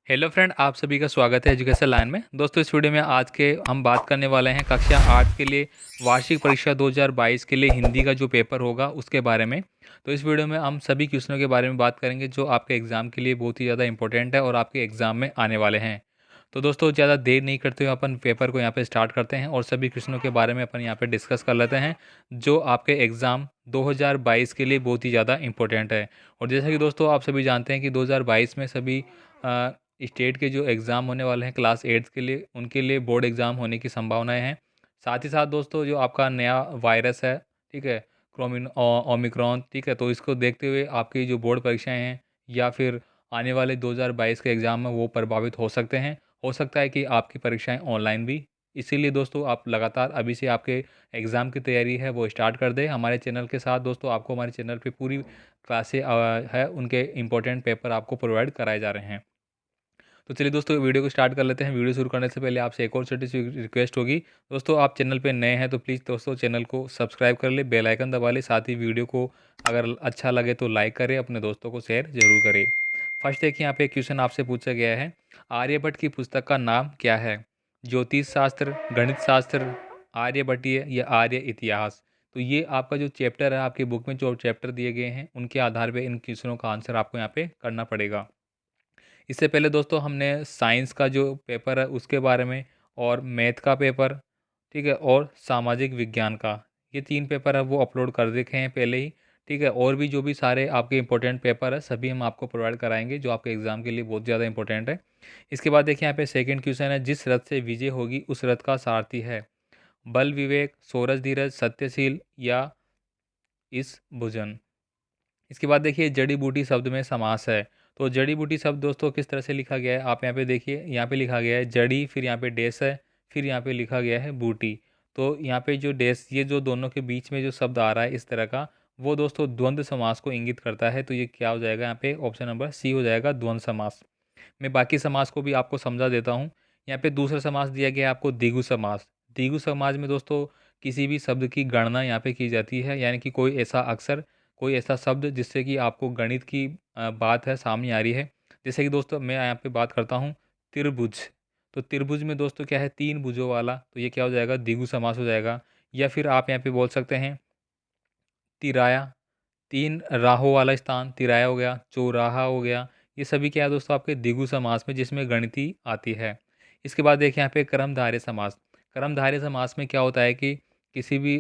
Hello friend, आप सभी का स्वागत है एजुकेशन लाइन में। दोस्तों, इस वीडियो में आज के हम बात करने वाले हैं कक्षा 8 के लिए वार्षिक परीक्षा 2022 के लिए हिंदी का जो पेपर होगा उसके बारे में। तो इस वीडियो में हम सभी क्वेश्चनों के बारे में बात करेंगे जो आपके एग्ज़ाम के लिए बहुत ही ज़्यादा इंपॉर्टेंट है और आपके एग्ज़ाम में आने वाले हैं। तो दोस्तों, ज़्यादा देर नहीं करते हुए अपन पेपर को यहाँ पे स्टार्ट करते हैं और सभी क्वेश्चनों के बारे में अपन यहाँ पे डिस्कस कर लेते हैं जो आपके एग्ज़ाम 2022 के लिए बहुत ही ज़्यादा इंपॉर्टेंट है। और जैसा कि दोस्तों आप सभी जानते हैं कि 2022 में सभी स्टेट के जो एग्ज़ाम होने वाले हैं क्लास 8 के लिए, उनके लिए बोर्ड एग्ज़ाम होने की संभावनाएं हैं। साथ ही साथ दोस्तों, जो आपका नया वायरस है, ठीक है, ओमिक्रॉन, ठीक है, तो इसको देखते हुए आपकी जो बोर्ड परीक्षाएं हैं या फिर आने वाले 2022 के एग्ज़ाम में वो प्रभावित हो सकते हैं। हो सकता है कि आपकी परीक्षाएं ऑनलाइन भी। इसीलिए दोस्तों, आप लगातार अभी से आपके एग्ज़ाम की तैयारी है वो स्टार्ट कर दें हमारे चैनल के साथ। दोस्तों, आपको हमारे चैनल पे पूरी क्लासें है, उनके इंपॉर्टेंट पेपर आपको प्रोवाइड कराए जा रहे हैं। तो चलिए दोस्तों, वीडियो को स्टार्ट कर लेते हैं। वीडियो शुरू करने से पहले आपसे एक और छोटी सी रिक्वेस्ट होगी। दोस्तों, आप चैनल पे नए हैं तो प्लीज़ दोस्तों चैनल को सब्सक्राइब कर ले, बेल आइकन दबा ले, साथ ही वीडियो को अगर अच्छा लगे तो लाइक करें, अपने दोस्तों को शेयर जरूर करें। फर्स्ट देखिए, यहाँ पे क्वेश्चन आपसे पूछा गया है, आर्यभट्ट की पुस्तक का नाम क्या है? ज्योतिष शास्त्र, गणित शास्त्र, आर्यभट्टीय या आर्य इतिहास? तो ये आपका जो चैप्टर है, आपकी बुक में जो चैप्टर दिए गए हैं उनके आधार पर इन क्वेश्चनों का आंसर आपको यहाँ पे करना पड़ेगा। इससे पहले दोस्तों हमने साइंस का जो पेपर है उसके बारे में, और मैथ का पेपर, ठीक है, और सामाजिक विज्ञान का, ये 3 पेपर है वो अपलोड कर रखे हैं पहले ही। ठीक है, और भी जो भी सारे आपके इंपॉर्टेंट पेपर है सभी हम आपको प्रोवाइड कराएंगे जो आपके एग्जाम के लिए बहुत ज़्यादा इंपॉर्टेंट है। इसके बाद देखिए, यहाँ पे सेकंड क्वेश्चन है, जिस रथ से विजय होगी उस रथ का सारथी है? बल विवेक, सोरस धीरज, सत्यशील या इस भुजन? इसके बाद देखिए, जड़ी बूटी शब्द में समास है। तो जड़ी बूटी शब्द दोस्तों किस तरह से लिखा गया है, आप यहाँ पे देखिए, यहाँ पे लिखा गया है जड़ी, फिर यहाँ पे डैश है, फिर यहाँ पे लिखा गया है बूटी। तो यहाँ पे जो डैश, ये जो दोनों के बीच में जो शब्द आ रहा है इस तरह का, वो दोस्तों द्वंद्व समास को इंगित करता है। तो ये क्या हो जाएगा, यहाँ पे ऑप्शन नंबर सी हो जाएगा, द्वंद्व समास। मैं बाकी समास को भी आपको समझा देता हूँ। यहाँ पे दूसरा समास दिया गया है आपको, द्विगु समास। द्विगु समास में दोस्तों किसी भी शब्द की गणना यहाँ पे की जाती है, यानी कि कोई ऐसा अक्षर, कोई ऐसा शब्द जिससे कि आपको गणित की बात है सामने आ रही है। जैसे कि दोस्तों मैं यहाँ पे बात करता हूँ त्रिभुज। तो त्रिभुज में दोस्तों क्या है, 3 भुजों वाला, तो ये क्या हो जाएगा, द्विगु समास हो जाएगा। या फिर आप यहाँ पे बोल सकते हैं तिराया, 3 राहों वाला स्थान तिराया हो गया, चौराहा हो गया। ये सभी क्या है दोस्तों, आपके द्विगु समास में, जिसमें गणिति आती है। इसके बाद देखिए यहाँ पे कर्मधारय समास। कर्मधारय समास में क्या होता है कि किसी भी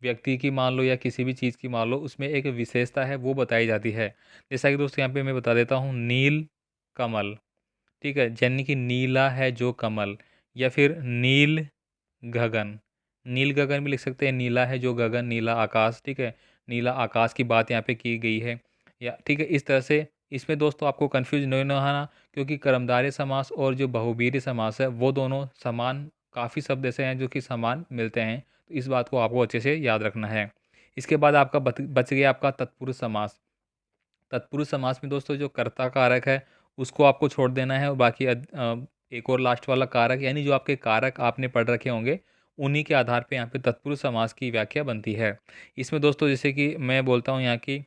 व्यक्ति की मान लो या किसी भी चीज़ की मान लो, उसमें एक विशेषता है वो बताई जाती है। जैसा कि दोस्तों यहाँ पे मैं बता देता हूँ, नील कमल, ठीक है, यानी कि नीला है जो कमल। या फिर नील गगन, नील गगन भी लिख सकते हैं, नीला है जो गगन, नीला आकाश, ठीक है, नीला आकाश की बात यहाँ पे की गई है। या ठीक है, इस तरह से इसमें दोस्तों आपको कंफ्यूज नहीं होना, क्योंकि कर्मधारय समास और जो बहुवीर्य समास है वो दोनों समान, काफ़ी शब्द ऐसे हैं जो कि समान मिलते हैं। तो इस बात को आपको अच्छे से याद रखना है। इसके बाद आपका बच गया आपका तत्पुरुष समास। तत्पुरुष समास में दोस्तों जो कर्ता कारक है उसको आपको छोड़ देना है, और बाकी एक और लास्ट वाला कारक, यानी जो आपके कारक आपने पढ़ रखे होंगे उन्हीं के आधार पे यहाँ पे तत्पुरुष समास की व्याख्या बनती है। इसमें दोस्तों जैसे कि मैं बोलता हूँ यहाँ की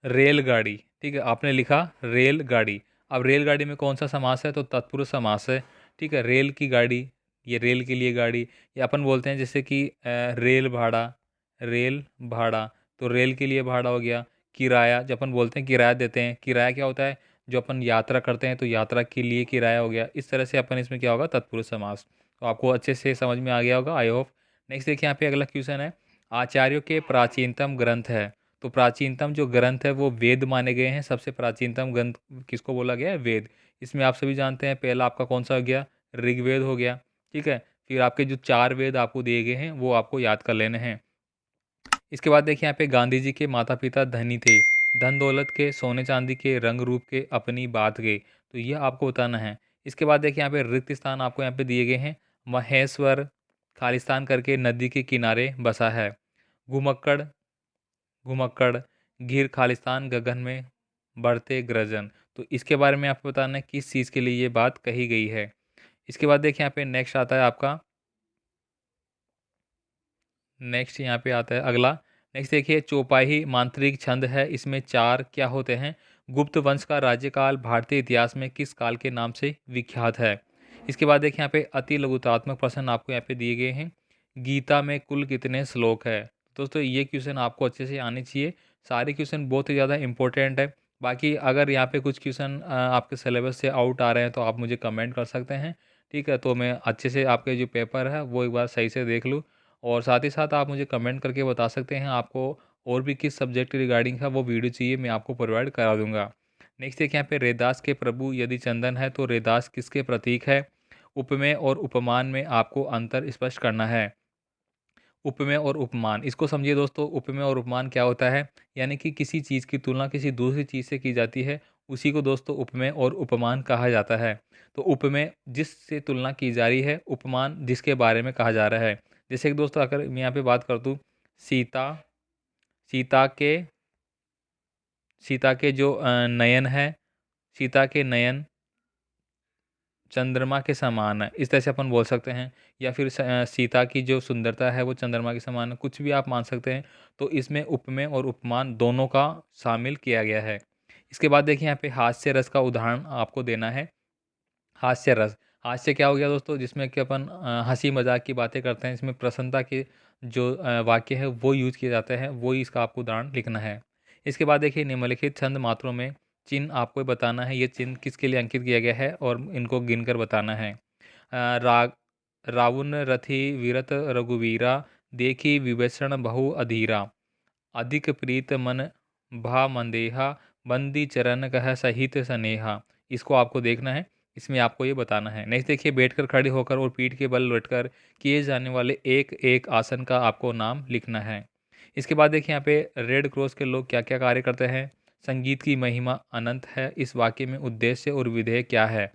रेलगाड़ी, ठीक है, आपने लिखा रेलगाड़ी। अब रेलगाड़ी में कौन सा समास है, तो तत्पुरुष समास है। ठीक है, रेल की गाड़ी, ये रेल के लिए गाड़ी। या अपन बोलते हैं जैसे कि रेल भाड़ा, रेल भाड़ा, तो रेल के लिए भाड़ा हो गया। किराया, जब अपन बोलते हैं किराया देते हैं, किराया क्या होता है, जो अपन यात्रा करते हैं तो यात्रा के लिए किराया हो गया। इस तरह से अपन इसमें क्या होगा, तत्पुरुष समास। तो आपको अच्छे से समझ में आ गया होगा, आई होप। नेक्स्ट देखिए, यहाँ पे अगला क्वेश्चन है, आचार्यों के प्राचीनतम ग्रंथ है? तो प्राचीनतम जो ग्रंथ है वो वेद माने गए हैं। सबसे प्राचीनतम ग्रंथ किसको बोला गया है, वेद। इसमें आप सभी जानते हैं, पहला आपका कौन सा हो गया, ऋग्वेद हो गया, ठीक है। फिर आपके जो 4 वेद आपको दिए गए हैं वो आपको याद कर लेने हैं। इसके बाद देखिए, यहाँ पे गांधी जी के माता पिता धनी थे, धन दौलत के, सोने चांदी के, रंग रूप के, अपनी बात के, तो ये आपको बताना है। इसके बाद देखिए, यहाँ पे रिक्त स्थान आपको यहाँ पे दिए गए हैं। महेश्वर खालिस्तान करके नदी के किनारे बसा है। घुमक्कड़, घुमक्कड़, गिर खालिस्तान, गगन में बढ़ते गृजन। तो इसके बारे में आपको बताना है किस चीज़ के लिए ये बात कही गई है। इसके बाद देखिए, यहाँ पे नेक्स्ट आता है आपका, नेक्स्ट यहाँ पे आता है अगला। नेक्स्ट देखिए, चौपाई मांत्रिक छंद है, इसमें 4 क्या होते हैं, गुप्त वंश का राज्यकाल भारतीय इतिहास में किस काल के नाम से विख्यात है? इसके बाद देखिए यहाँ पे अति लघुतात्मक प्रश्न आपको यहाँ पे दिए गए हैं। गीता में कुल कितने श्लोक है? दोस्तों ये क्वेश्चन आपको अच्छे से आने चाहिए। सारे क्वेश्चन बहुत ही ज़्यादा इंपॉर्टेंट है। बाकी अगर यहाँ पे कुछ क्वेश्चन आपके सिलेबस से आउट आ रहे हैं तो आप मुझे कमेंट कर सकते हैं। ठीक है, तो मैं अच्छे से आपके जो पेपर है वो एक बार सही से देख लूँ, और साथ ही साथ आप मुझे कमेंट करके बता सकते हैं आपको और भी किस सब्जेक्ट के रिगार्डिंग है वो वीडियो चाहिए, मैं आपको प्रोवाइड करा दूंगा। नेक्स्ट देखिए यहाँ पे रैदास के प्रभु यदि चंदन है तो रैदास किसके प्रतीक है? उपमेय और उपमान में आपको अंतर स्पष्ट करना है। उपमेय और उपमान, इसको समझिए दोस्तों। उपमेय और उपमान क्या होता है? यानी कि किसी चीज़ की तुलना किसी दूसरी चीज़ से की जाती है, उसी को दोस्तों उपमेय और उपमान कहा जाता है। तो उपमेय जिससे तुलना की जा रही है, उपमान जिसके बारे में कहा जा रहा है। जैसे कि दोस्तों अगर मैं यहाँ पे बात कर दूँ, सीता सीता के सीता के जो नयन है, सीता के नयन चंद्रमा के समान है, इस तरह से अपन बोल सकते हैं। या फिर सीता की जो सुंदरता है वो चंद्रमा के समान है, कुछ भी आप मान सकते हैं। तो इसमें उपमेय और उपमान दोनों का शामिल किया गया है। इसके बाद देखिए यहाँ पे हास्य रस का उदाहरण आपको देना है। हास्य रस, हास्य क्या हो गया दोस्तों? जिसमें कि अपन हंसी मजाक की बातें करते हैं, इसमें प्रसन्नता के जो वाक्य है वो यूज किए जाते हैं, वो ही इसका आपको उदाहरण लिखना है। इसके बाद देखिए निम्नलिखित छंद मात्रों में चिन्ह आपको बताना है, ये चिन्ह किसके लिए अंकित किया गया है और इनको गिनकर बताना है। राग रावण रथी विरत रघुवीरा, देखी विभीषण बहु अधीरा, अधिक प्रीत मन भा मंदेहा, बंदी चरण कह सहित सनेहा। इसको आपको देखना है, इसमें आपको ये बताना है। नेक्स्ट देखिए बैठकर खड़े होकर और पीठ के बल लौटकर किए जाने वाले एक एक आसन का आपको नाम लिखना है। इसके बाद देखिए यहाँ पे रेड क्रॉस के लोग क्या क्या कार्य करते हैं। संगीत की महिमा अनंत है, इस वाक्य में उद्देश्य और विधेय क्या है?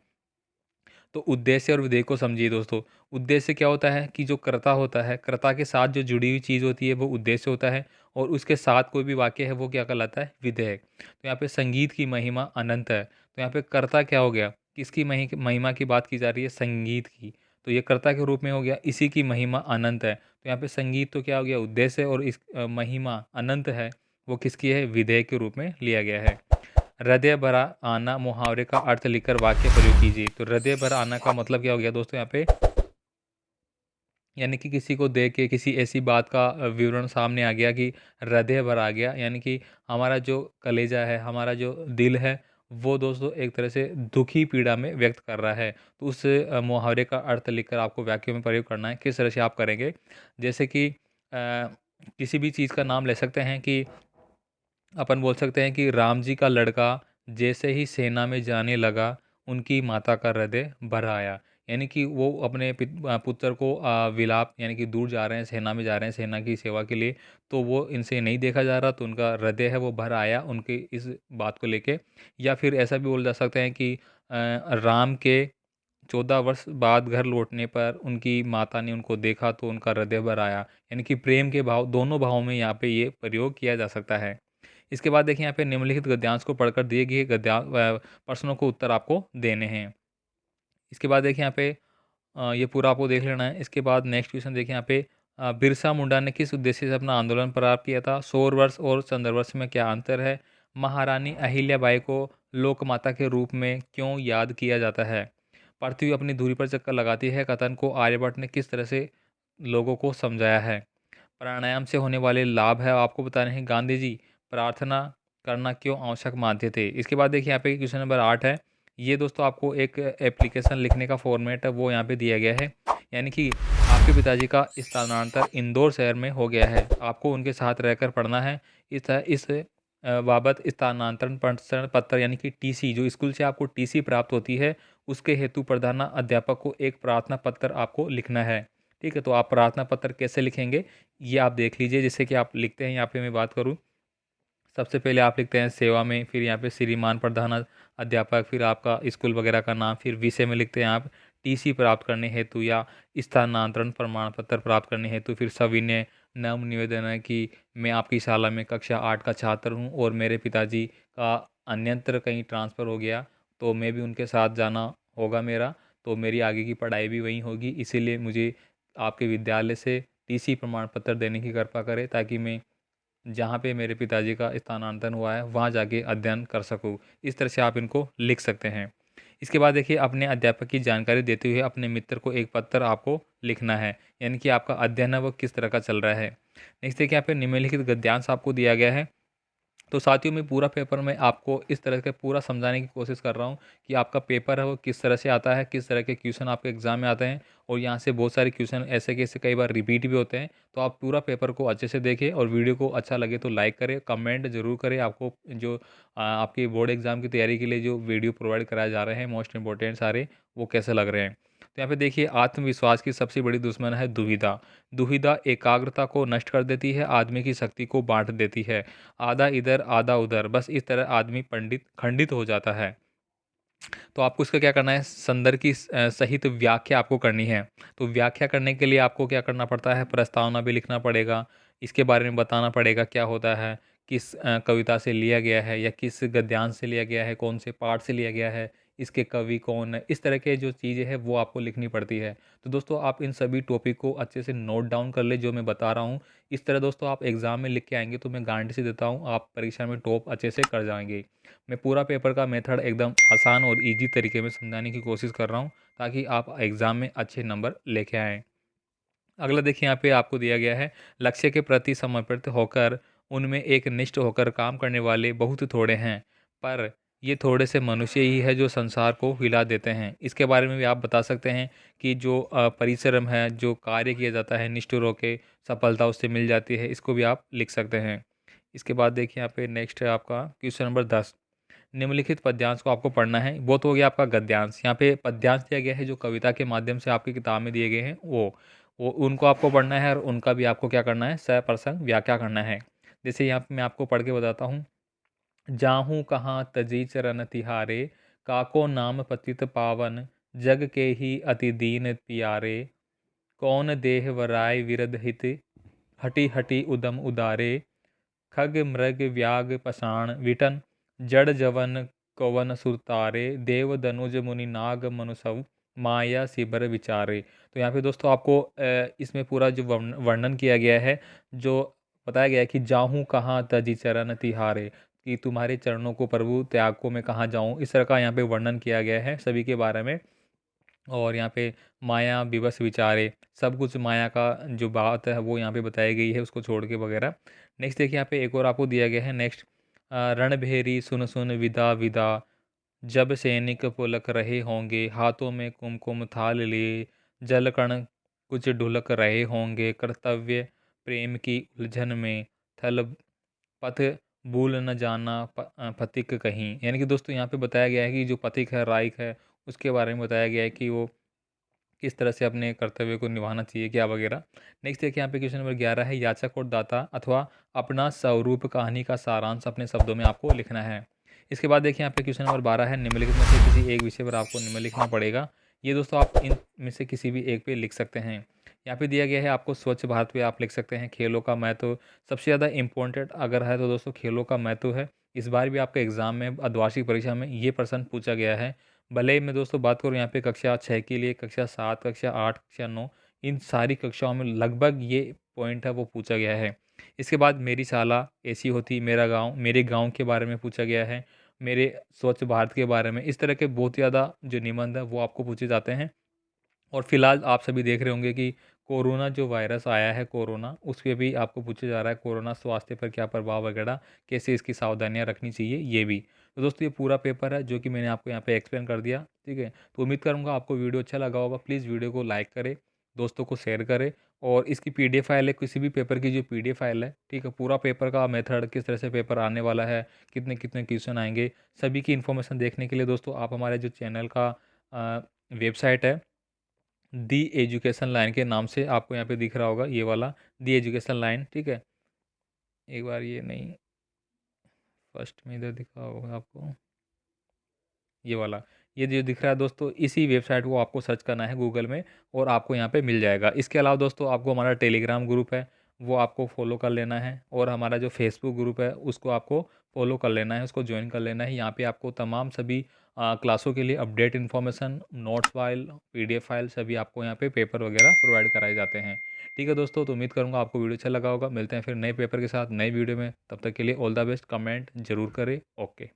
तो उद्देश्य और विधेय को समझिए दोस्तों। उद्देश्य क्या होता है कि जो कर्ता होता है, कर्ता के साथ जो जुड़ी हुई चीज़ होती है वो उद्देश्य होता है, और उसके साथ कोई भी वाक्य है वो क्या कहलाता है? विधेय। तो यहाँ पे संगीत की महिमा अनंत है, तो यहाँ पे कर्ता क्या हो गया? किसकी महिमा की बात की जा रही है? संगीत की। तो ये कर्ता के रूप में हो गया, इसी की महिमा अनंत है। तो यहाँ पे संगीत तो क्या हो गया? उद्देश्य, और इस महिमा अनंत है वो किसकी है? विधेय के रूप में लिया गया है। हृदय भरा आना मुहावरे का अर्थ लिखकर वाक्य प्रयोग कीजिए। तो हृदय भरा आना का मतलब क्या हो गया दोस्तों? यहाँ पे यानी कि किसी को देख के किसी ऐसी बात का विवरण सामने आ गया कि हृदय भर आ गया, यानी कि हमारा जो कलेजा है, हमारा जो दिल है, वो दोस्तों एक तरह से दुखी पीड़ा में व्यक्त कर रहा है। तो उस मुहावरे का अर्थ लिखकर आपको वाक्य में प्रयोग करना है। किस तरह से आप करेंगे? जैसे कि किसी भी चीज़ का नाम ले सकते हैं कि अपन बोल सकते हैं कि राम जी का लड़का जैसे ही सेना में जाने लगा, उनकी माता का हृदय भर आया। यानी कि वो अपने पुत्र को विलाप, यानी कि दूर जा रहे हैं, सेना में जा रहे हैं, सेना की सेवा के लिए, तो वो इनसे नहीं देखा जा रहा, तो उनका हृदय है वो भर आया उनकी इस बात को लेके। या फिर ऐसा भी बोल जा सकते हैं कि राम के 14 वर्ष बाद घर लौटने पर उनकी माता ने उनको देखा तो उनका हृदय भर आया। यानी कि प्रेम के भाव, दोनों भावों में यहाँ पे ये प्रयोग किया जा सकता है। इसके बाद देखिए यहाँ पे निम्नलिखित गद्यांश को पढ़कर दिए गए प्रश्नों को उत्तर आपको देने हैं। इसके बाद देखिए यहाँ पे ये पूरा आपको देख लेना है। इसके बाद नेक्स्ट क्वेश्चन देखिए यहाँ पे बिरसा मुंडा ने किस उद्देश्य से अपना आंदोलन प्रारंभ किया था? सौर वर्ष और चंद्रवर्ष में क्या अंतर है? महारानी अहिल्याबाई को लोकमाता के रूप में क्यों याद किया जाता है? पृथ्वी अपनी धुरी पर चक्कर लगाती है कथन को आर्यभट्ट ने किस तरह से लोगों को समझाया है? प्राणायाम से होने वाले लाभ है आपको बताने हैं। गांधी जी प्रार्थना करना क्यों आवश्यक मानते थे? इसके बाद देखिए यहाँ पे क्वेश्चन नंबर 8 है। ये दोस्तों आपको एक एप्लीकेशन लिखने का फॉर्मेट है वो यहाँ पे दिया गया है। यानी कि आपके पिताजी का स्थानांतरण इंदौर शहर में हो गया है, आपको उनके साथ रहकर पढ़ना है। इस बाबत स्थानांतरण प्रमाण पत्र यानी कि टीसी, जो स्कूल से आपको टीसी प्राप्त होती है, उसके हेतु प्रधान अध्यापक को एक प्रार्थना पत्र आपको लिखना है। ठीक है, तो आप प्रार्थना पत्र कैसे लिखेंगे ये आप देख लीजिए। जैसे कि आप लिखते हैं, यहाँ पे मैं बात करूँ, सबसे पहले आप लिखते हैं सेवा में, फिर यहाँ पे श्रीमान प्रधान अध्यापक, फिर आपका स्कूल वगैरह का नाम, फिर विषय में लिखते हैं आप टीसी प्राप्त करने हेतु या स्थानांतरण प्रमाण पत्र प्राप्त करने हेतु। फिर सविनय नम्र निवेदन है कि मैं आपकी शाला में कक्षा 8 का छात्र हूँ और मेरे पिताजी का अन्यत्र कहीं ट्रांसफ़र हो गया, तो मैं भी उनके साथ जाना होगा मेरा, तो मेरी आगे की पढ़ाई भी वहीं होगी, इसीलिए मुझे आपके विद्यालय से टीसी प्रमाण पत्र देने की कृपा करें ताकि मैं जहाँ पे मेरे पिताजी का स्थानांतरण हुआ है वहाँ जाके अध्ययन कर सकूँ। इस तरह से आप इनको लिख सकते हैं। इसके बाद देखिए अपने अध्यापक की जानकारी देते हुए अपने मित्र को एक पत्र आपको लिखना है, यानी कि आपका अध्ययन है वो किस तरह का चल रहा है। नेक्स्ट देखिए यहाँ पे निम्नलिखित गद्यांश आपको दिया गया है। तो साथियों मैं पूरा पेपर में आपको इस तरह से पूरा समझाने की कोशिश कर रहा हूँ कि आपका पेपर है वो किस तरह से आता है, किस तरह के क्वेश्चन आपके एग्जाम में आते हैं, और यहाँ से बहुत सारे क्वेश्चन ऐसे कैसे कई बार रिपीट भी होते हैं। तो आप पूरा पेपर को अच्छे से देखें और वीडियो को अच्छा लगे तो लाइक करें, कमेंट जरूर करें। आपको जो आपकी बोर्ड एग्जाम की तैयारी के लिए जो वीडियो प्रोवाइड कराए जा रहे हैं मोस्ट इंपॉर्टेंट सारे, वो कैसे लग रहे हैं। तो यहाँ पे देखिए आत्मविश्वास की सबसे बड़ी दुश्मन है दुविधा। दुविधा एकाग्रता को नष्ट कर देती है, आदमी की शक्ति को बांट देती है। आधा इधर आधा उधर, बस इस तरह आदमी पंडित खंडित हो जाता है। तो आपको इसका क्या करना है, संदर्भ की सहित व्याख्या आपको करनी है। तो व्याख्या करने के लिए आपको क्या करना पड़ता है, प्रस्तावना भी लिखना पड़ेगा, इसके बारे में बताना पड़ेगा क्या होता है, किस कविता से लिया गया है या किस गद्यांश से लिया गया है, कौन से पाठ से लिया गया है, इसके कवि कौन है, इस तरह के जो चीज़ें हैं वो आपको लिखनी पड़ती है। तो दोस्तों आप इन सभी टॉपिक को अच्छे से नोट डाउन कर ले जो मैं बता रहा हूँ। इस तरह दोस्तों आप एग्ज़ाम में लिख के आएंगे तो मैं गारंटी से देता हूँ आप परीक्षा में टॉप अच्छे से कर जाएंगे। मैं पूरा पेपर का मेथड एकदम आसान और इजी तरीके में समझाने की कोशिश कर रहा हूँ ताकि आप एग्ज़ाम में अच्छे नंबर लेके आएँ। अगला देखिए यहाँ पे आपको दिया गया है, लक्ष्य के प्रति समर्पित होकर उनमें एक निष्ठ होकर काम करने वाले बहुत थोड़े हैं, पर ये थोड़े से मनुष्य ही है जो संसार को हिला देते हैं। इसके बारे में भी आप बता सकते हैं कि जो परिश्रम है, जो कार्य किया जाता है निष्ठुर होकर सफलता उससे मिल जाती है, इसको भी आप लिख सकते हैं। इसके बाद देखिए यहाँ पे नेक्स्ट है आपका क्वेश्चन नंबर 10। निम्नलिखित पद्यांश को आपको पढ़ना है। वो तो हो गया आपका गद्यांश। यहाँ पे पद्यांश दिया गया है जो कविता के माध्यम से आपकी किताब में दिए गए हैं, वो उनको आपको पढ़ना है और उनका भी आपको क्या करना है, सप्रसंग व्याख्या करना है। जैसे यहाँ पे मैं आपको पढ़ के बताता हूँ। जाहूँ कहाँ तजी चरण तिहारे, काको नाम पतित पावन, जग के ही अति दीन पियारे, कौन देह वराय विरध हित, हटी हटी उदम उदारे, खग मृग व्याग पाषाण विटन, जड़ जवन कवन सुरतारे, देव दनुज मुनि नाग मनुसव, माया सिबर विचारे। तो यहाँ पे दोस्तों आपको इसमें पूरा जो वर्णन किया गया है, जो बताया गया है कि जाहूँ कहाँ तजी चरण तिहारे, कि तुम्हारे चरणों को प्रभु त्याग को मैं कहाँ जाऊँ, इस तरह का यहाँ पे वर्णन किया गया है सभी के बारे में। और यहाँ पे माया विवश विचारे, सब कुछ माया का जो बात है वो यहाँ पे बताई गई है, उसको छोड़ के वगैरह। नेक्स्ट देखिए यहाँ पे एक और आपको दिया गया है। नेक्स्ट, रणभेरी सुन सुन विदा विदा, जब सैनिक पुलक रहे होंगे, हाथों में कुमकुम थाल लिए, जल कण कुछ ढुलक रहे होंगे, कर्तव्य प्रेम की उलझन में, थल पथ भूल न जाना पथिक कहीं। यानी कि दोस्तों यहाँ पे बताया गया है कि जो पथिक है, राइक है, उसके बारे में बताया गया है कि वो किस तरह से अपने कर्तव्य को निभाना चाहिए क्या वगैरह। नेक्स्ट देखिए यहाँ पे क्वेश्चन नंबर 11 है, याचक और दाता अथवा अपना स्वरूप कहानी का सारांश अपने शब्दों में आपको लिखना है। इसके बाद देखिए यहाँ पे क्वेश्चन नंबर 12 है, निम्नलिखित में से किसी एक विषय पर आपको निम्न लिखना पड़ेगा। ये दोस्तों आप इन में से किसी भी एक पे लिख सकते हैं। यहाँ पे दिया गया है आपको स्वच्छ भारत पे आप लिख सकते हैं। खेलों का महत्व सबसे ज़्यादा इम्पोर्टेंट अगर है तो दोस्तों खेलों का महत्व है। इस बार भी आपके एग्जाम में अर्धवार्षिक परीक्षा में ये प्रश्न पूछा गया है। भले ही मैं दोस्तों बात करूँ यहाँ पे कक्षा 6 के लिए, कक्षा 7, कक्षा 8, कक्षा 9, इन सारी कक्षाओं में लगभग ये पॉइंट है वो पूछा गया है। इसके बाद मेरी शाला ऐसी होती, मेरा गांव, मेरे गांव के बारे में पूछा गया है, मेरे स्वच्छ भारत के बारे में। इस तरह के बहुत ज़्यादा जो निबंध है वो आपको पूछे जाते हैं। और फिलहाल आप सभी देख रहे होंगे कि कोरोना जो वायरस आया है, कोरोना, उस पे भी आपको पूछा जा रहा है कोरोना स्वास्थ्य पर क्या प्रभाव वगैरह, कैसे इसकी सावधानियां रखनी चाहिए, ये भी। तो दोस्तों ये पूरा पेपर है जो कि मैंने आपको यहाँ पे एक्सप्लेन कर दिया, ठीक है। तो उम्मीद करूँगा आपको वीडियो अच्छा लगा होगा। प्लीज़ वीडियो को लाइक करें, दोस्तों को शेयर करें, और इसकी पीडीएफ फाइल है, किसी भी पेपर की जो पीडीएफ फाइल है, ठीक है, पूरा पेपर का मेथड, किस तरह से पेपर आने वाला है, कितने कितने क्वेश्चन आएंगे, सभी की इन्फॉर्मेशन देखने के लिए दोस्तों आप हमारे जो चैनल का वेबसाइट है, दी एजुकेशन लाइन के नाम से आपको यहाँ पे दिख रहा होगा, ये वाला दी एजुकेशन लाइन, ठीक है। एक बार ये नहीं, फर्स्ट में इधर दिखा होगा आपको, ये वाला, ये जो दिख रहा है दोस्तों, इसी वेबसाइट को आपको सर्च करना है गूगल में और आपको यहाँ पे मिल जाएगा। इसके अलावा दोस्तों आपको हमारा टेलीग्राम ग्रुप है वो आपको फॉलो कर लेना है, और हमारा जो फेसबुक ग्रुप है उसको आपको फॉलो कर लेना है, उसको ज्वाइन कर लेना है। यहाँ पे आपको तमाम सभी क्लासों के लिए update information, notes file, PDF file सभी आपको यहाँ पे पेपर वगैरह प्रोवाइड कराए जाते हैं। ठीक है दोस्तों, तो उम्मीद करूँगा आपको वीडियो अच्छा लगा होगा। मिलते हैं फिर नए पेपर के साथ नई वीडियो में, तब तक के लिए ऑल द बेस्ट। कमेंट जरूर करें। ओके।